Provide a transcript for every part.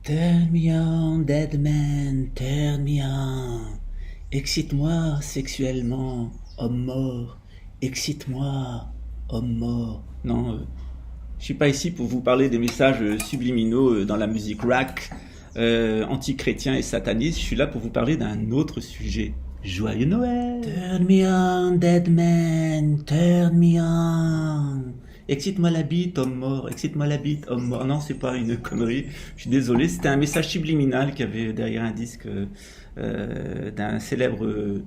Turn me on, dead man, turn me on. Excite-moi sexuellement, homme mort. Excite-moi, homme mort. Non, je suis pas ici pour vous parler des messages subliminaux dans la musique rock, anti-chrétien et sataniste. Je suis là pour vous parler d'un autre sujet. Joyeux Noël! Turn me on, dead man, turn me on. Excite-moi la bite, homme mort, excite-moi la bite, homme mort. Non, c'est pas une connerie, je suis désolé, c'était un message subliminal qu'il y avait derrière un disque d'un célèbre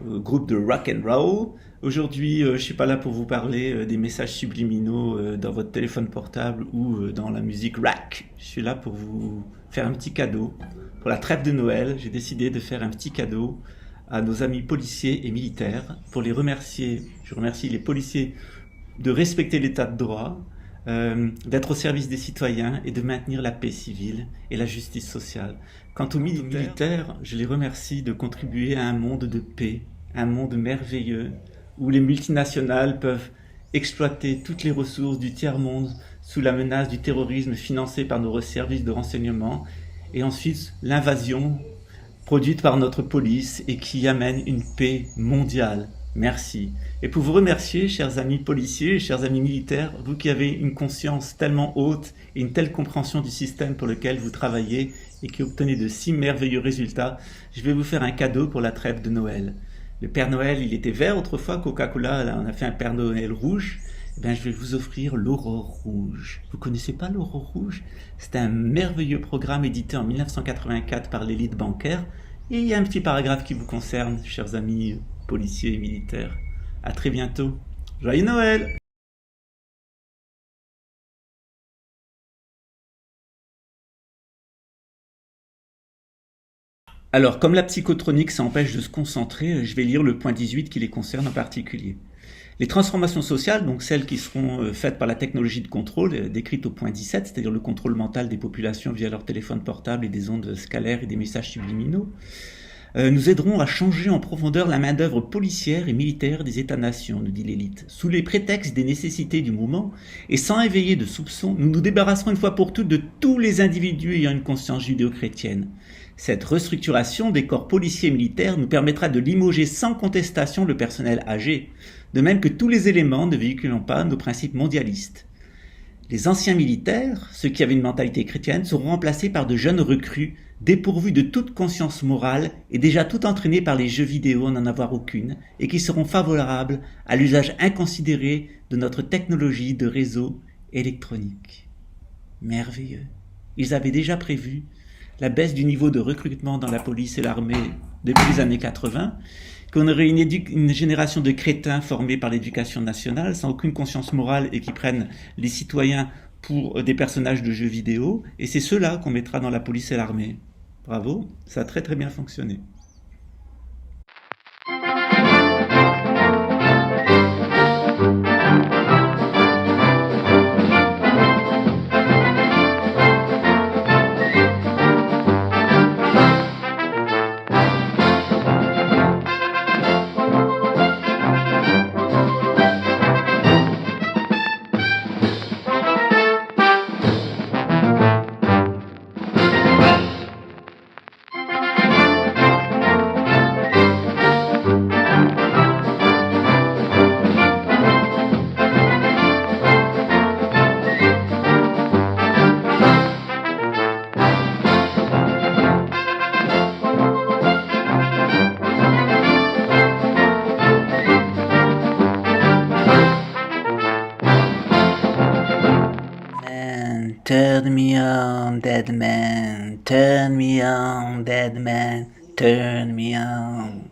groupe de rock and roll. Aujourd'hui, je suis pas là pour vous parler des messages subliminaux dans votre téléphone portable ou dans la musique rock. Je suis là pour vous faire un petit cadeau. Pour la trêve de Noël, j'ai décidé de faire un petit cadeau à nos amis policiers et militaires pour les remercier. Je remercie les policiers de respecter l'état de droit, d'être au service des citoyens et de maintenir la paix civile et la justice sociale. Quant aux militaires, je les remercie de contribuer à un monde de paix, un monde merveilleux où les multinationales peuvent exploiter toutes les ressources du tiers-monde sous la menace du terrorisme financé par nos services de renseignement et ensuite l'invasion produite par notre police et qui amène une paix mondiale. Merci. Et pour vous remercier, chers amis policiers, chers amis militaires, vous qui avez une conscience tellement haute et une telle compréhension du système pour lequel vous travaillez et qui obtenez de si merveilleux résultats, je vais vous faire un cadeau pour la trêve de Noël. Le Père Noël, il était vert autrefois, Coca-Cola, là, on a fait un Père Noël rouge. Eh bien, je vais vous offrir l'Aurore Rouge. Vous connaissez pas l'Aurore Rouge? C'est un merveilleux programme édité en 1984 par l'élite bancaire. Et il y a un petit paragraphe qui vous concerne, chers amis policiers et militaires. À très bientôt. Joyeux Noël! Alors, comme la psychotronique, ça empêche de se concentrer, je vais lire le point 18 qui les concerne en particulier. Les transformations sociales, donc celles qui seront faites par la technologie de contrôle, décrites au point 17, c'est-à-dire le contrôle mental des populations via leur téléphone portable et des ondes scalaires et des messages subliminaux, nous aideront à changer en profondeur la main-d'œuvre policière et militaire des États-nations, nous dit l'élite. Sous les prétextes des nécessités du moment, et sans éveiller de soupçons, nous nous débarrasserons une fois pour toutes de tous les individus ayant une conscience judéo-chrétienne. Cette restructuration des corps policiers et militaires nous permettra de limoger sans contestation le personnel âgé, de même que tous les éléments ne véhiculant pas nos principes mondialistes. Les anciens militaires, ceux qui avaient une mentalité chrétienne, seront remplacés par de jeunes recrues, dépourvus de toute conscience morale et déjà tout entraînés par les jeux vidéo à n'en avoir aucune, et qui seront favorables à l'usage inconsidéré de notre technologie de réseau électronique. Merveilleux. Ils avaient déjà prévu la baisse du niveau de recrutement dans la police et l'armée depuis les années 80, qu'on aurait une génération de crétins formés par l'éducation nationale, sans aucune conscience morale et qui prennent les citoyens pour des personnages de jeux vidéo, et c'est ceux-là qu'on mettra dans la police et l'armée. Bravo, ça a très très bien fonctionné. Turn me on, dead man, turn me on, dead man, turn me on.